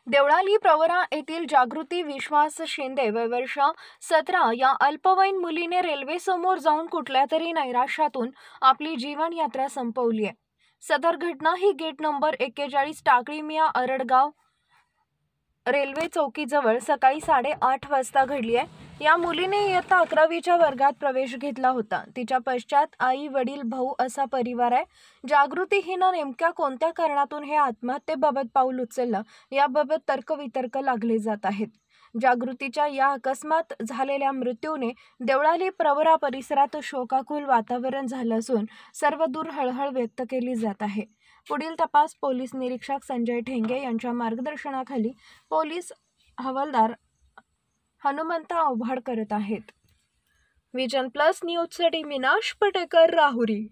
देवळाली प्रवरा येथील जागृती विश्वास शिंदे वय वर्ष 17 या अल्पवयीन मुलीने रेल्वेसमोर जाऊन कुठल्या तरी नैराश्यातून आपली जीवनयात्रा संपवली आहे। सदर घटना ही गेट नंबर 41 टाकळी मिया अरडगाव रेल्वे चौकीजवळ सकाळी 8:30 वाजता घडली आहे। या मुलीने इयत्ता 11वीच्या वर्गात प्रवेश घेतला होता। तिच्या पश्चात आई वडील भाऊ असा परिवार आहे। जागृती हिनं नेमक्या कोणत्या कारणातून हे आत्महत्येबाबत पाऊल उचललं याबाबत तर्कवितर्क लागले जात आहेत। जागृतीच्या या अकस्मात झालेल्या मृत्यूने देवळाली प्रवरा परिसरात शोकाकुल वातावरण झालं असून सर्वदूर हळहळ व्यक्त केली जात आहे। पुढील तपास पोलीस निरीक्षक संजय ठेंगे यांच्या मार्गदर्शनाखाली पोलीस हवालदार हनुमंत आव्हाड करत आहेत। विजन प्लस न्यूजसाठी मीनाश पटेकर, राहुरी।